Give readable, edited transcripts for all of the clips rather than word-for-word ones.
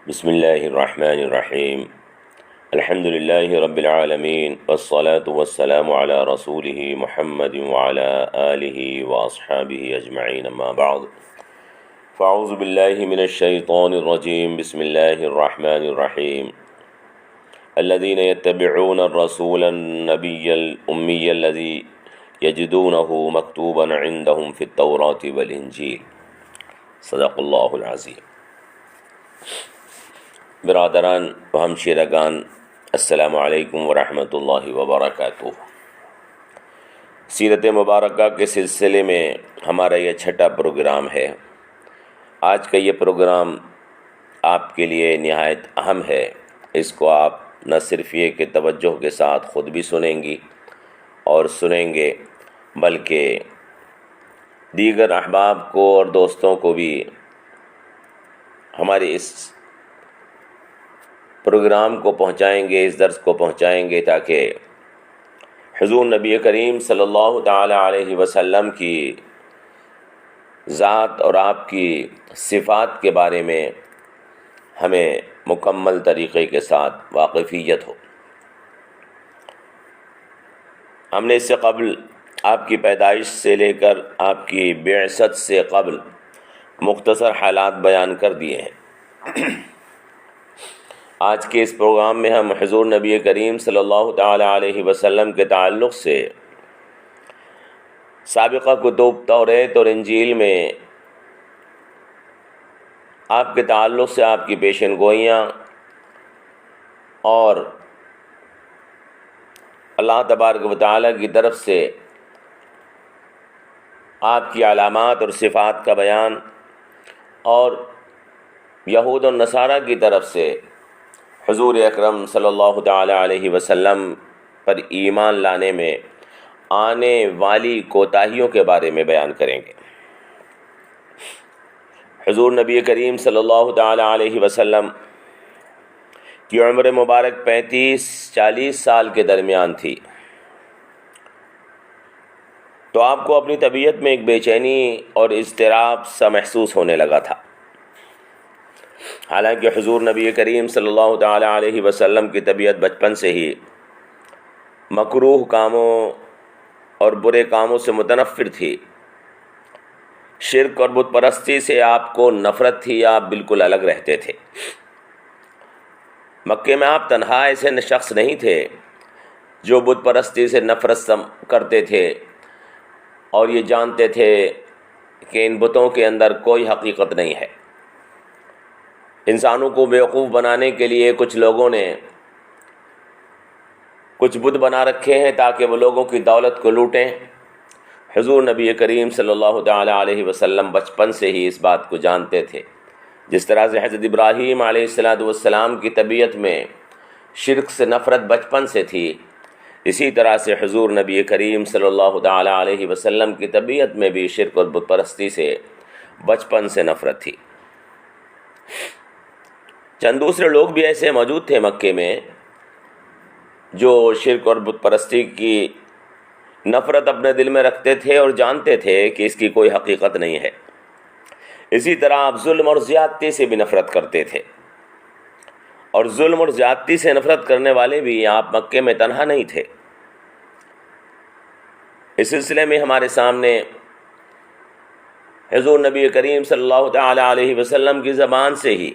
بسم اللہ الرحمن الرحیم الحمد للہ رب العالمین والصلاة والسلام علی رسولہ محمد وعلی آلہ واصحابہ اجمعین اما بعد فاعوذ باللہ من الشیطان الرجیم بسم اللہ الرحمن الرحیم الذین یتبعون الرسول النبی الأمی الذی یجدونہ مکتوبا عندہم فی التوراۃ والانجیل صدق اللہ العظیم۔ برادران و ہمشیرگان، السلام علیکم ورحمۃ اللہ وبرکاتہ۔ سیرت مبارکہ کے سلسلے میں ہمارا یہ چھٹا پروگرام ہے۔ آج کا یہ پروگرام آپ کے لیے نہایت اہم ہے۔ اس کو آپ نہ صرف یہ کہ توجہ کے ساتھ خود بھی سنیں گی اور سنیں گے، بلکہ دیگر احباب کو اور دوستوں کو بھی ہمارے اس پروگرام کو پہنچائیں گے، اس درس کو پہنچائیں گے، تاکہ حضور نبی کریم صلی اللہ تعالی علیہ وسلم کی ذات اور آپ کی صفات کے بارے میں ہمیں مکمل طریقے کے ساتھ واقفیت ہو۔ ہم نے اس سے قبل آپ کی پیدائش سے لے کر آپ کی بعثت سے قبل مختصر حالات بیان کر دیے ہیں۔ آج کے اس پروگرام میں ہم حضور نبی کریم صلی اللہ تعالی علیہ وسلم کے تعلق سے سابقہ کتب توریت اور انجیل میں آپ کے تعلق سے آپ کی پیشن گوئیاں اور اللہ تبارک و تعالی کی طرف سے آپ کی علامات اور صفات کا بیان، اور یہود و نصارہ کی طرف سے حضور اکرم صلی اللہ تعالی علیہ وسلم پر ایمان لانے میں آنے والی کوتاہیوں کے بارے میں بیان کریں گے۔ حضور نبی کریم صلی اللہ تعالی علیہ وسلم کی عمر مبارک 35-40 سال کے درمیان تھی، تو آپ کو اپنی طبیعت میں ایک بے چینی اور اضطراب سا محسوس ہونے لگا تھا۔ حالانکہ حضور نبی کریم صلی اللہ تعالی علیہ وسلم کی طبیعت بچپن سے ہی مکروہ کاموں اور برے کاموں سے متنفر تھی۔ شرک اور بت پرستی سے آپ کو نفرت تھی، آپ بالکل الگ رہتے تھے۔ مکے میں آپ تنہا ایسے شخص نہیں تھے جو بت پرستی سے نفرت کرتے تھے اور یہ جانتے تھے کہ ان بتوں کے اندر کوئی حقیقت نہیں ہے۔ انسانوں کو بیوقوف بنانے کے لیے کچھ لوگوں نے کچھ بت بنا رکھے ہیں تاکہ وہ لوگوں کی دولت کو لوٹیں۔ حضور نبی کریم صلی اللہ تعالی علیہ وسلم بچپن سے ہی اس بات کو جانتے تھے۔ جس طرح سے حضرت ابراہیم علیہ السلام کی طبیعت میں شرک سے نفرت بچپن سے تھی، اسی طرح سے حضور نبی کریم صلی اللہ تعالی علیہ وسلم کی طبیعت میں بھی شرک اور بت پرستی سے بچپن سے نفرت تھی۔ چند دوسرے لوگ بھی ایسے موجود تھے مکے میں جو شرک اور بت پرستی کی نفرت اپنے دل میں رکھتے تھے اور جانتے تھے کہ اس کی کوئی حقیقت نہیں ہے۔ اسی طرح آپ ظلم اور زیادتی سے بھی نفرت کرتے تھے، اور ظلم اور زیادتی سے نفرت کرنے والے بھی آپ مکے میں تنہا نہیں تھے۔ اس سلسلے میں ہمارے سامنے حضور نبی کریم صلی اللہ تعالی علیہ وسلم کی زبان سے ہی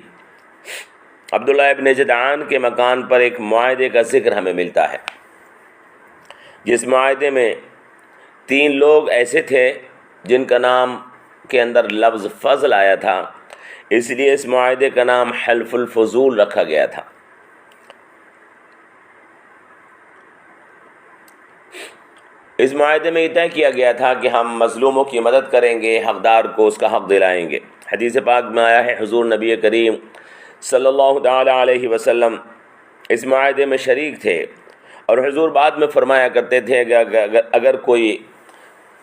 عبداللہ ابن جدعان کے مکان پر ایک معاہدے کا ذکر ہمیں ملتا ہے، جس معاہدے میں 3 لوگ ایسے تھے جن کا نام کے اندر لفظ فضل آیا تھا، اس لیے اس معاہدے کا نام حلف الفضول رکھا گیا تھا۔ اس معاہدے میں یہ طے کیا گیا تھا کہ ہم مظلوموں کی مدد کریں گے، حقدار کو اس کا حق دلائیں گے۔ حدیث پاک میں آیا ہے حضور نبی کریم صلی اللہ تعالی علیہ وسلم اس معاہدے میں شریک تھے، اور حضور بعد میں فرمایا کرتے تھے کہ اگر کوئی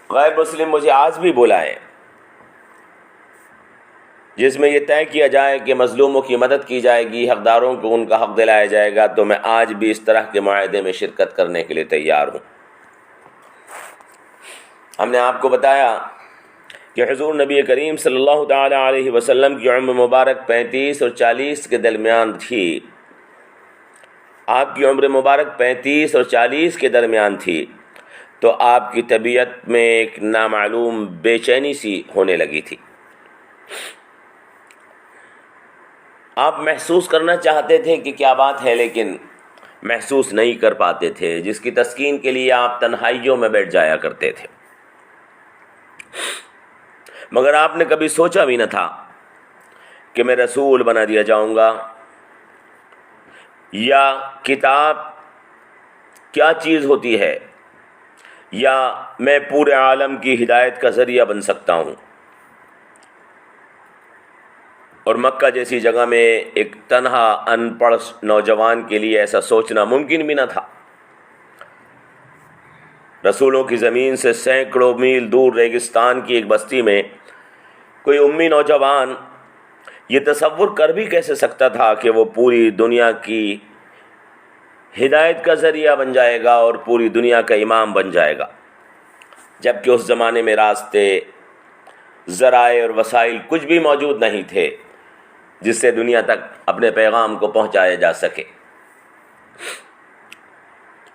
غیر مسلم مجھے آج بھی بلائے جس میں یہ طے کیا جائے کہ مظلوموں کی مدد کی جائے گی، حقداروں کو ان کا حق دلایا جائے گا، تو میں آج بھی اس طرح کے معاہدے میں شرکت کرنے کے لیے تیار ہوں۔ ہم نے آپ کو بتایا کہ حضور نبی کریم صلی اللہ تعالی علیہ وسلم کی عمر مبارک 35 اور 40 کے درمیان تھی. آپ کی عمر مبارک 35 اور 40 کے درمیان تھی تو آپ کی طبیعت میں ایک نامعلوم بے چینی سی ہونے لگی تھی. آپ محسوس کرنا چاہتے تھے کہ کیا بات ہے، لیکن محسوس نہیں کر پاتے تھے، جس کی تسکین کے لیے آپ تنہائیوں میں بیٹھ جایا کرتے تھے. مگر آپ نے کبھی سوچا بھی نہ تھا کہ میں رسول بنا دیا جاؤں گا، یا کتاب کیا چیز ہوتی ہے، یا میں پورے عالم کی ہدایت کا ذریعہ بن سکتا ہوں. اور مکہ جیسی جگہ میں ایک تنہا ان پڑھ نوجوان کے لیے ایسا سوچنا ممکن بھی نہ تھا. رسولوں کی زمین سے سینکڑوں میل دور ریگستان کی ایک بستی میں کوئی امی نوجوان یہ تصور کر بھی کیسے سکتا تھا کہ وہ پوری دنیا کی ہدایت کا ذریعہ بن جائے گا اور پوری دنیا کا امام بن جائے گا، جبکہ اس زمانے میں راستے، ذرائع اور وسائل کچھ بھی موجود نہیں تھے جس سے دنیا تک اپنے پیغام کو پہنچایا جا سکے.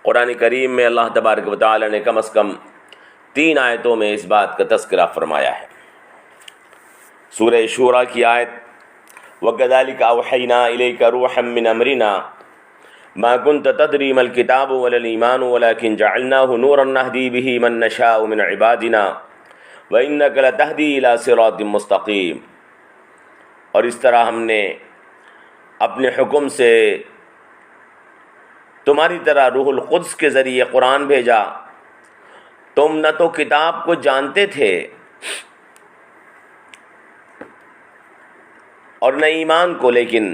قرآن کریم میں اللہ تبارک و تعالی نے کم از کم 3 آیتوں میں اس بات کا تذکرہ فرمایا ہے. سورہ شورى کی آیت وَكَذَلِكَ أَوْحَيْنَا إِلَيْكَ رُوحًا مِّنْ أَمْرِنَا مَا كُنْتَ تَدْرِي مَا الْكِتَابُ وَلَا الْإِيمَانُ وَلَكِنْ جَعَلْنَاهُ نُورًا نَهْدِي بِهِ مَن نَّشَاءُ مِنْ عِبَادِنَا وَإِنَّكَ لَتَهْدِي إِلَىٰ صِرَاطٍ مُّسْتَقِيمٍ. اور اس طرح ہم نے اپنے حکم سے تمہاری طرح روح القدس کے ذریعے قرآن بھیجا. تم نہ تو کتاب کو جانتے تھے اور نہ ایمان کو، لیکن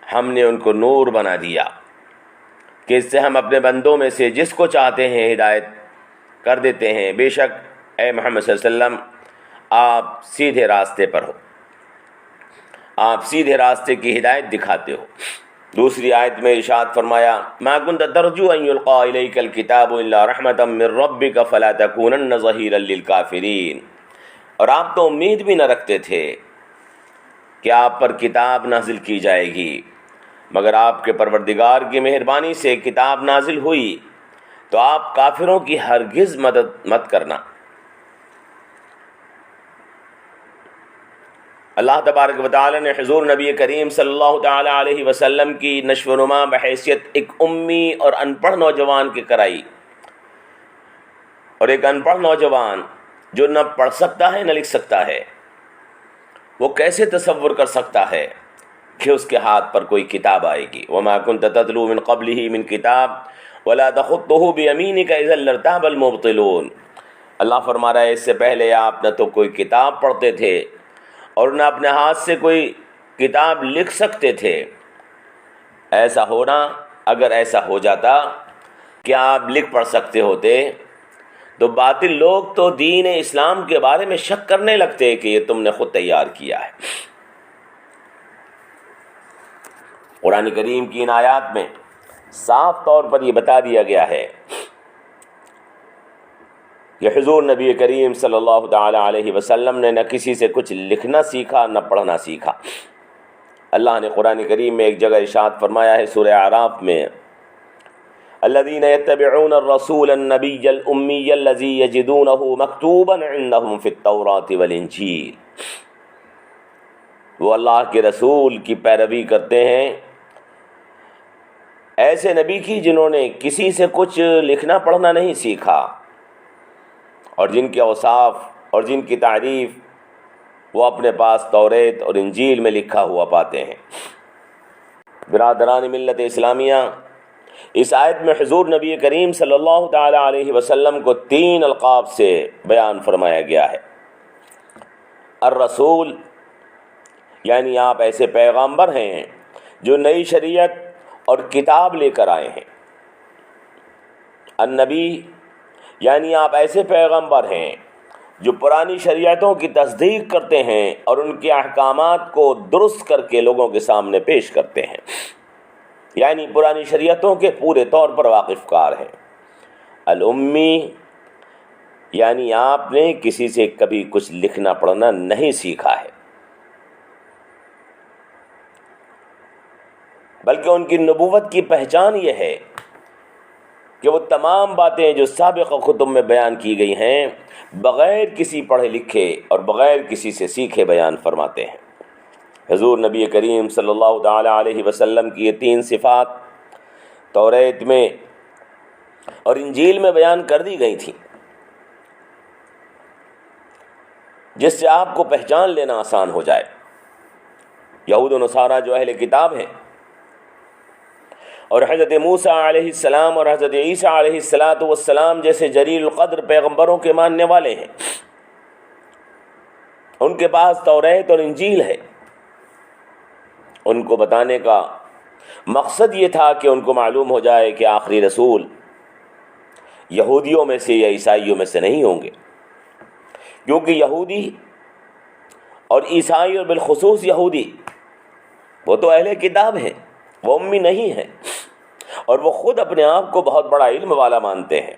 ہم نے ان کو نور بنا دیا کہ اس سے ہم اپنے بندوں میں سے جس کو چاہتے ہیں ہدایت کر دیتے ہیں. بے شک اے محمد صلی اللہ علیہ وسلم آپ سیدھے راستے پر ہو، آپ سیدھے راستے کی ہدایت دکھاتے ہو. دوسری آیت میں ارشاد فرمایا ما كنت ترجو ان يلقى اليك الكتاب الا رحمة من ربك فلا تكونن ظهيرا للكافرين. اور آپ تو امید بھی نہ رکھتے تھے کہ آپ پر کتاب نازل کی جائے گی، مگر آپ کے پروردگار کی مہربانی سے کتاب نازل ہوئی تو آپ کافروں کی ہرگز مدد مت کرنا. اللہ تبارک و تعالی نے حضور نبی کریم صلی اللہ تعالی علیہ وسلم کی نشو و نما بحیثیت ایک امی اور ان پڑھ نوجوان کی کرائی. اور ایک ان پڑھ نوجوان جو نہ پڑھ سکتا ہے نہ لکھ سکتا ہے، وہ کیسے تصور کر سکتا ہے کہ اس کے ہاتھ پر کوئی کتاب آئے گی. وما كنت تتلو من قبله من کتاب ولا تخطه بيمينك اذا لارتاب المبطلون. اللہ فرما رہا ہے اس سے پہلے آپ نہ تو کوئی کتاب پڑھتے تھے اور نہ اپنے ہاتھ سے کوئی کتاب لکھ سکتے تھے. ایسا ہونا، اگر ایسا ہو جاتا کہ آپ لکھ پڑھ سکتے ہوتے تو باطل لوگ تو دین اسلام کے بارے میں شک کرنے لگتے کہ یہ تم نے خود تیار کیا ہے. قرآن کریم کی ان آیات میں صاف طور پر یہ بتا دیا گیا ہے کہ حضور نبی کریم صلی اللہ تعالی علیہ وسلم نے نہ کسی سے کچھ لکھنا سیکھا نہ پڑھنا سیکھا. اللہ نے قرآن کریم میں ایک جگہ ارشاد فرمایا ہے سورہ اعراف میں الذين يتبعون الرسول النبي الأمي الذي يجدونه مكتوبا عندهم في التوراة والإنجيل. وہ اللہ کے رسول کی پیروی کرتے ہیں، ایسے نبی کی جنہوں نے کسی سے کچھ لکھنا پڑھنا نہیں سیکھا اور جن کے اوصاف اور جن کی تعریف وہ اپنے پاس توریت اور انجیل میں لکھا ہوا پاتے ہیں. برادران ملت اسلامیہ، اس آیت میں حضور نبی کریم صلی اللہ تعالی علیہ وسلم کو 3 القاب سے بیان فرمایا گیا ہے. الرسول یعنی آپ ایسے پیغامبر ہیں جو نئی شریعت اور کتاب لے کر آئے ہیں. النبی یعنی آپ ایسے پیغمبر ہیں جو پرانی شریعتوں کی تصدیق کرتے ہیں اور ان کے احکامات کو درست کر کے لوگوں کے سامنے پیش کرتے ہیں، یعنی پرانی شریعتوں کے پورے طور پر واقف کار ہیں. الامی یعنی آپ نے کسی سے کبھی کچھ لکھنا پڑھنا نہیں سیکھا ہے، بلکہ ان کی نبوت کی پہچان یہ ہے کہ وہ تمام باتیں جو سابقہ کتب میں بیان کی گئی ہیں بغیر کسی پڑھے لکھے اور بغیر کسی سے سیکھے بیان فرماتے ہیں۔ حضور نبی کریم صلی اللہ تعالی علیہ وسلم کی یہ 3 صفات توریت میں اور انجیل میں بیان کر دی گئی تھیں، جس سے آپ کو پہچان لینا آسان ہو جائے۔ یہود و نصارہ جو اہل کتاب ہیں اور حضرت موسیٰ علیہ السلام اور حضرت عیسیٰ علیہ السلام جیسے جلیل القدر پیغمبروں کے ماننے والے ہیں، ان کے پاس توریت اور انجیل ہے۔ ان کو بتانے کا مقصد یہ تھا کہ ان کو معلوم ہو جائے کہ آخری رسول یہودیوں میں سے یا عیسائیوں میں سے نہیں ہوں گے، کیونکہ یہودی اور عیسائی اور بالخصوص یہودی وہ تو اہل کتاب ہیں، وہ امی نہیں ہیں، اور وہ خود اپنے آپ کو بہت بڑا علم والا مانتے ہیں۔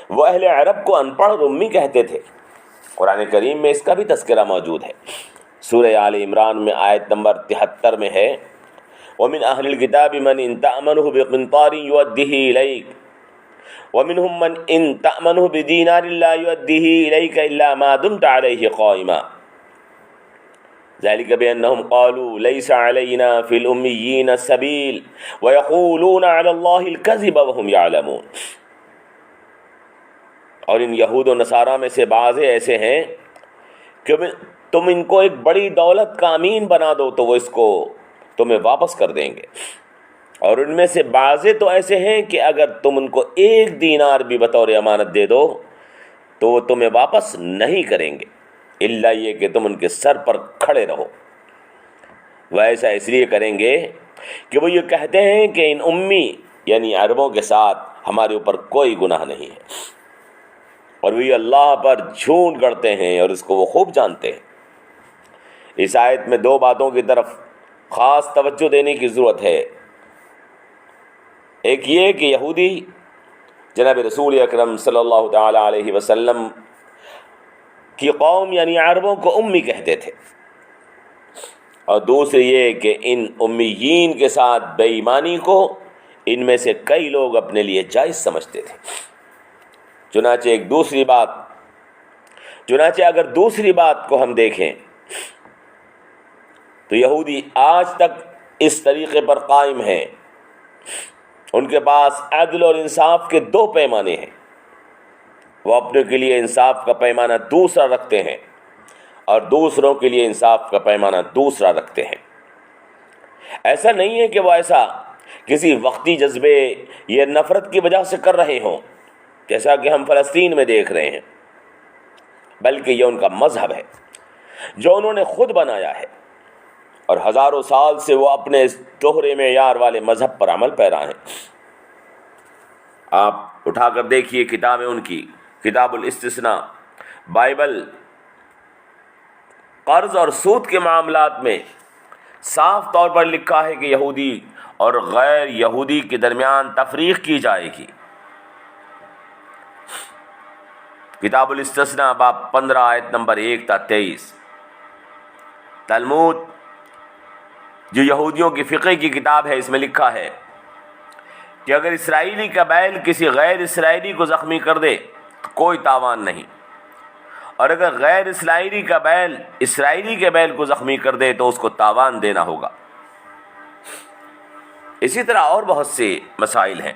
وہ اہل عرب کو ان پڑھ اور امی کہتے تھے۔ قرآن کریم میں اس کا بھی تذکرہ موجود ہے۔ سورہ آل عمران میں آیت نمبر 73 میں ہے، وَمِنْ أَهْلِ الْكِتَابِ مَنْ إِنْ تَأْمَنْهُ بِقِنْطَارٍ يُؤَدِّهِ إِلَيْكَ وَمِنْهُمْ مَنْ إِنْ تَأْمَنْهُ بِدِينَارٍ لَا يُؤَدِّهِ إِلَيْكَ إِلَّا مَا دُمْتَ عَلَيْهِ قَائِمًا ذَلِكَ بِأَنَّهُمْ قَالُوا لَيْسَ عَلَيْنَا فِي الْأُمِّيِّينَ سَبِيلٌ وَيَقُولُونَ عَلَى اللَّهِ الْكَذِبَ وَهُمْ يَعْلَمُونَ۔ اور ان یہود و نصارہ میں سے بعض ایسے ہیں کہ تم ان کو ایک بڑی دولت کا امین بنا دو تو وہ اس کو تمہیں واپس کر دیں گے، اور ان میں سے بعض تو ایسے ہیں کہ اگر تم ان کو 1 دینار بھی بطور امانت دے دو تو وہ تمہیں واپس نہیں کریں گے، الا یہ کہ تم ان کے سر پر کھڑے رہو۔ وہ ایسا اس لیے کریں گے کہ وہ یہ کہتے ہیں کہ ان امی یعنی عربوں کے ساتھ ہمارے اوپر کوئی گناہ نہیں ہے، اور وہ اللہ پر جھوٹ گڑتے ہیں اور اس کو وہ خوب جانتے ہیں۔ اس آیت میں 2 باتوں کی طرف خاص توجہ دینے کی ضرورت ہے۔ ایک یہ کہ یہودی جناب رسول اکرم صلی اللہ تعالی علیہ وسلم کی قوم یعنی عربوں کو امی کہتے تھے، اور دوسری یہ کہ ان امیین کے ساتھ بے ایمانی کو ان میں سے کئی لوگ اپنے لیے جائز سمجھتے تھے۔ چنانچہ اگر دوسری بات کو ہم دیکھیں تو یہودی آج تک اس طریقے پر قائم ہیں۔ ان کے پاس عدل اور انصاف کے 2 پیمانے ہیں۔ وہ اپنے کے لیے انصاف کا پیمانہ دوسرا رکھتے ہیں اور دوسروں کے لیے انصاف کا پیمانہ دوسرا رکھتے ہیں۔ ایسا نہیں ہے کہ وہ ایسا کسی وقتی جذبے یا نفرت کی وجہ سے کر رہے ہوں، جیسا کہ ہم فلسطین میں دیکھ رہے ہیں، بلکہ یہ ان کا مذہب ہے جو انہوں نے خود بنایا ہے، اور ہزاروں سال سے وہ اپنے اس دوہرے معیار والے مذہب پر عمل پیرا ہیں۔ آپ اٹھا کر دیکھیے کتابیں ان کی، کتاب الاستثناء بائبل قرض اور سود کے معاملات میں صاف طور پر لکھا ہے کہ یہودی اور غیر یہودی کے درمیان تفریق کی جائے گی۔ کتاب الاستثناء باب 15 آیت نمبر 1 تا 23۔ تلمود جو یہودیوں کی فقہ کی کتاب ہے، اس میں لکھا ہے کہ اگر اسرائیلی کا بیل کسی غیر اسرائیلی کو زخمی کر دے تو کوئی تاوان نہیں، اور اگر غیر اسرائیلی کا بیل اسرائیلی کے بیل کو زخمی کر دے تو اس کو تاوان دینا ہوگا۔ اسی طرح اور بہت سے مسائل ہیں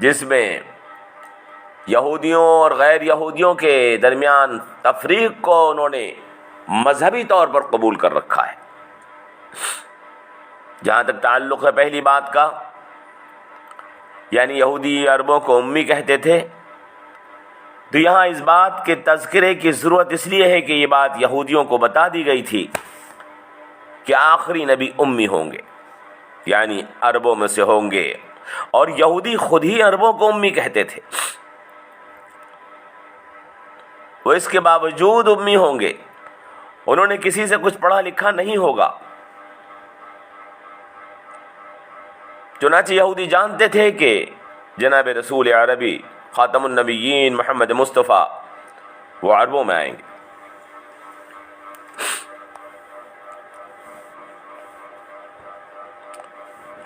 جس میں یہودیوں اور غیر یہودیوں کے درمیان تفریق کو انہوں نے مذہبی طور پر قبول کر رکھا ہے۔ جہاں تک تعلق ہے پہلی بات کا، یعنی یہودی عربوں کو امی کہتے تھے، تو یہاں اس بات کے تذکرے کی ضرورت اس لیے ہے کہ یہ بات یہودیوں کو بتا دی گئی تھی کہ آخری نبی امی ہوں گے، یعنی عربوں میں سے ہوں گے، اور یہودی خود ہی عربوں کو امی کہتے تھے۔ وہ اس کے باوجود امی ہوں گے، انہوں نے کسی سے کچھ پڑھا لکھا نہیں ہوگا۔ چنانچہ یہودی جانتے تھے کہ جناب رسول عربی خاتم النبیین محمد مصطفیٰ وہ عربوں میں آئیں گے۔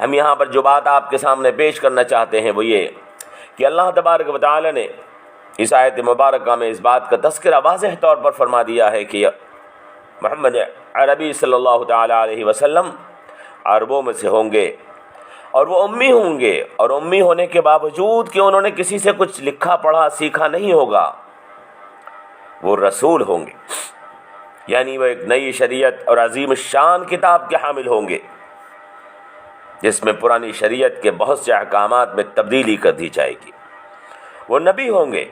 ہم یہاں پر جو بات آپ کے سامنے پیش کرنا چاہتے ہیں وہ یہ کہ اللہ تبارک و تعالی نے اس آیت مبارکہ میں اس بات کا تذکرہ واضح طور پر فرما دیا ہے کہ محمد عربی صلی اللہ تعالی علیہ وسلم عربوں میں سے ہوں گے، اور وہ امی ہوں گے، اور امی ہونے کے باوجود کہ انہوں نے کسی سے کچھ لکھا پڑھا سیکھا نہیں ہوگا، وہ رسول ہوں گے، یعنی وہ ایک نئی شریعت اور عظیم الشان کتاب کے حامل ہوں گے جس میں پرانی شریعت کے بہت سے احکامات میں تبدیلی کر دی جائے گی۔ وہ نبی ہوں گے،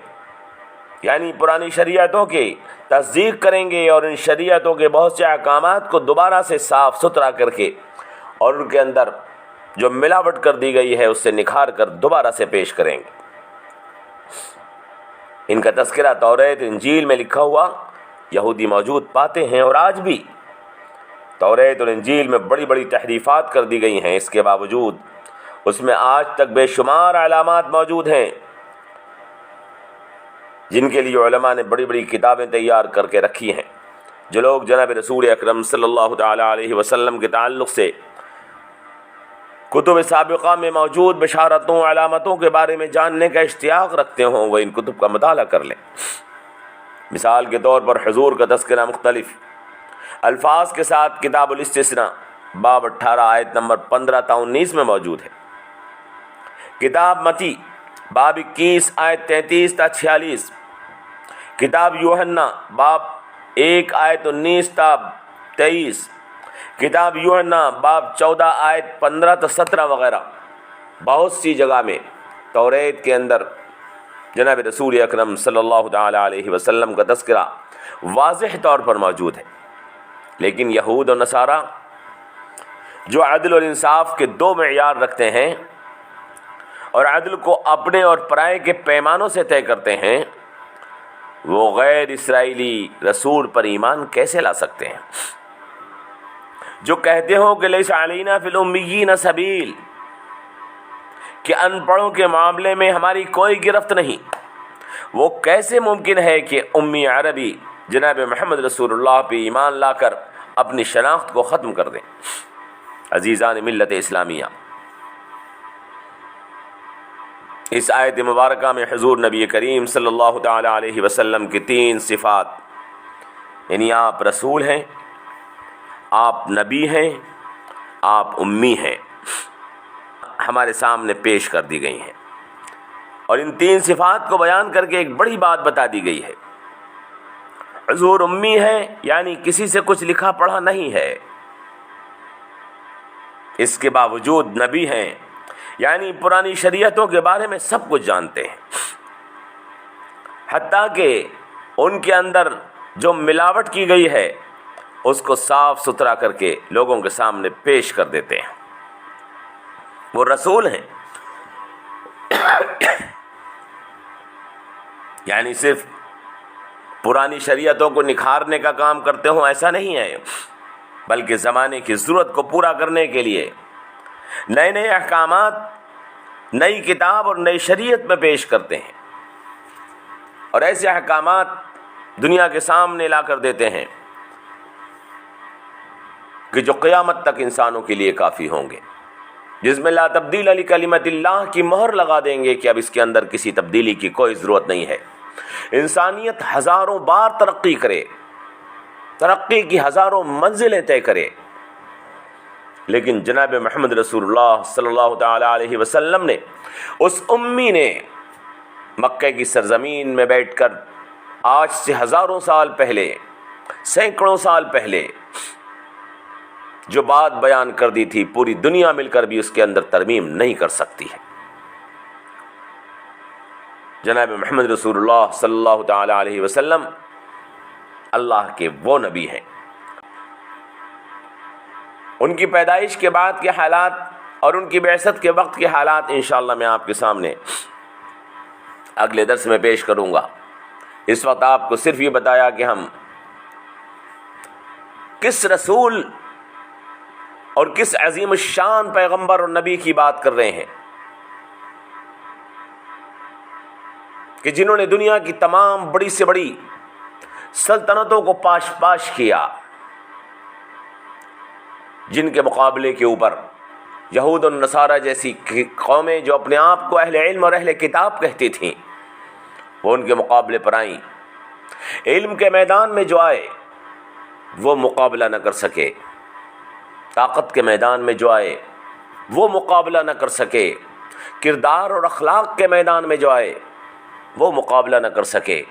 یعنی پرانی شریعتوں کی تصدیق کریں گے اور ان شریعتوں کے بہت سے احکامات کو دوبارہ سے صاف ستھرا کر کے اور ان کے اندر جو ملاوٹ کر دی گئی ہے اس سے نکھار کر دوبارہ سے پیش کریں گے۔ ان کا تذکرہ توریت انجیل میں لکھا ہوا یہودی موجود پاتے ہیں، اور آج بھی توریت اور انجیل میں بڑی بڑی تحریفات کر دی گئی ہیں، اس کے باوجود اس میں آج تک بے شمار علامات موجود ہیں جن کے لیے علماء نے بڑی بڑی کتابیں تیار کر کے رکھی ہیں۔ جو لوگ جناب رسول اکرم صلی اللہ تعالی علیہ وسلم کے تعلق سے کتب سابقہ میں موجود بشارتوں علامتوں کے بارے میں جاننے کا اشتیاق رکھتے ہوں وہ ان کتب کا مطالعہ کر لیں۔ مثال کے طور پر حضور کا تذکرہ مختلف الفاظ کے ساتھ کتاب الاستثناء باب 18 آیت نمبر 15 تا 19 میں موجود ہے، کتاب متی باب 21 آیت 33 تا 46، کتاب یوحنا باب 1 آیت 19 تا 23، کتاب یوحنا باب 14 آیت 15 تا 17 وغیرہ۔ بہت سی جگہ میں توریت کے اندر جناب رسول اکرم صلی اللہ تعالی علیہ وسلم کا تذکرہ واضح طور پر موجود ہے، لیکن یہود اور نصارہ جو عدل اور انصاف کے دو معیار رکھتے ہیں اور عدل کو اپنے اور پرائے کے پیمانوں سے طے کرتے ہیں، وہ غیر اسرائیلی رسول پر ایمان کیسے لا سکتے ہیں؟ جو کہتے ہو کہ لیس علینا فی الامیین سبیل، کہ ان پڑھوں کے معاملے میں ہماری کوئی گرفت نہیں، وہ کیسے ممکن ہے کہ امی عربی جناب محمد رسول اللہ پہ ایمان لا کر اپنی شناخت کو ختم کر دیں؟ عزیزان ملت اسلامیہ، اس آیت مبارکہ میں حضور نبی کریم صلی اللہ تعالی علیہ وسلم کی 3 صفات، یعنی آپ رسول ہیں، آپ نبی ہیں، آپ امی ہیں، ہمارے سامنے پیش کر دی گئی ہیں، اور ان 3 صفات کو بیان کر کے ایک بڑی بات بتا دی گئی ہے۔ حضور امی ہے، یعنی کسی سے کچھ لکھا پڑھا نہیں ہے، اس کے باوجود نبی ہیں، یعنی پرانی شریعتوں کے بارے میں سب کچھ جانتے ہیں، حتیٰ کہ ان کے اندر جو ملاوٹ کی گئی ہے اس کو صاف ستھرا کر کے لوگوں کے سامنے پیش کر دیتے ہیں۔ وہ رسول ہیں، یعنی صرف پرانی شریعتوں کو نکھارنے کا کام کرتے ہوں ایسا نہیں ہے، بلکہ زمانے کی ضرورت کو پورا کرنے کے لیے نئے نئے احکامات نئی کتاب اور نئی شریعت میں پیش کرتے ہیں، اور ایسے احکامات دنیا کے سامنے لا کر دیتے ہیں کہ جو قیامت تک انسانوں کے لیے کافی ہوں گے، جس میں لا تبدیل لکلمت اللہ کی مہر لگا دیں گے کہ اب اس کے اندر کسی تبدیلی کی کوئی ضرورت نہیں ہے۔ انسانیت ہزاروں بار ترقی کرے، ترقی کی ہزاروں منزلیں طے کرے، لیکن جناب محمد رسول اللہ صلی اللہ تعالی علیہ وسلم نے، اس امی نے مکہ کی سرزمین میں بیٹھ کر آج سے ہزاروں سال پہلے، سینکڑوں سال پہلے جو بات بیان کر دی تھی، پوری دنیا مل کر بھی اس کے اندر ترمیم نہیں کر سکتی ہے۔ جناب محمد رسول اللہ صلی اللہ تعالی علیہ وسلم اللہ کے وہ نبی ہیں۔ ان کی پیدائش کے بعد کے حالات اور ان کی بعثت کے وقت کے حالات انشاءاللہ میں آپ کے سامنے اگلے درس میں پیش کروں گا۔ اس وقت آپ کو صرف یہ بتایا کہ ہم کس رسول اور کس عظیم الشان پیغمبر اور نبی کی بات کر رہے ہیں۔ کہ جنہوں نے دنیا کی تمام بڑی سے بڑی سلطنتوں کو پاش پاش کیا، جن کے مقابلے کے اوپر یہود اور نصارہ جیسی قومیں جو اپنے آپ کو اہل علم اور اہل کتاب کہتی تھیں، وہ ان کے مقابلے پر آئیں۔ علم کے میدان میں جو آئے وہ مقابلہ نہ کر سکے، طاقت کے میدان میں جو آئے وہ مقابلہ نہ کر سکے، کردار اور اخلاق کے میدان میں جو آئے وہ مقابلہ نہ کر سکے،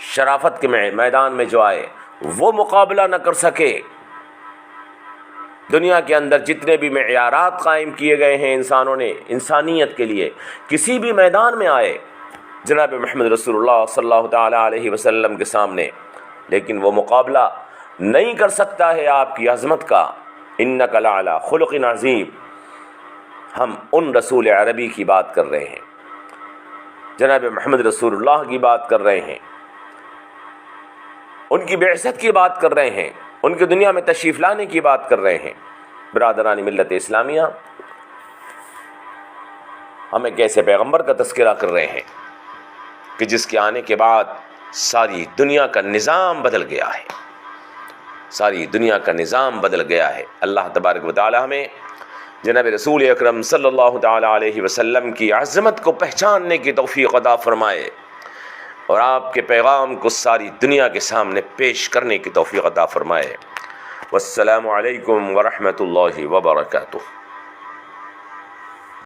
شرافت کے میدان میں جو آئے وہ مقابلہ نہ کر سکے۔ دنیا کے اندر جتنے بھی معیارات قائم کیے گئے ہیں انسانوں نے انسانیت کے لیے، کسی بھی میدان میں آئے جناب محمد رسول اللہ صلی اللہ تعالیٰ علیہ وسلم کے سامنے، لیکن وہ مقابلہ نہیں کر سکتا ہے آپ کی عظمت کا۔ انک لعلی خلق عظیم، ہم ان رسول عربی کی بات کر رہے ہیں، جناب محمد رسول اللہ کی بات کر رہے ہیں، ان کی بعثت کی بات کر رہے ہیں، ان کی دنیا میں تشریف لانے کی بات کر رہے ہیں۔ برادران ملت اسلامیہ، ہم ایک ایسے پیغمبر کا تذکرہ کر رہے ہیں کہ جس کے آنے کے بعد ساری دنیا کا نظام بدل گیا ہے، ساری دنیا کا نظام بدل گیا ہے۔ اللہ تبارک و تعالی ہمیں جناب رسول اکرم صلی اللہ تعالی علیہ وسلم کی عظمت کو پہچاننے کی توفیق عطا فرمائے اور آپ کے پیغام کو ساری دنیا کے سامنے پیش کرنے کی توفیق عطا فرمائے۔ والسلام علیکم ورحمۃ اللہ وبرکاتہ۔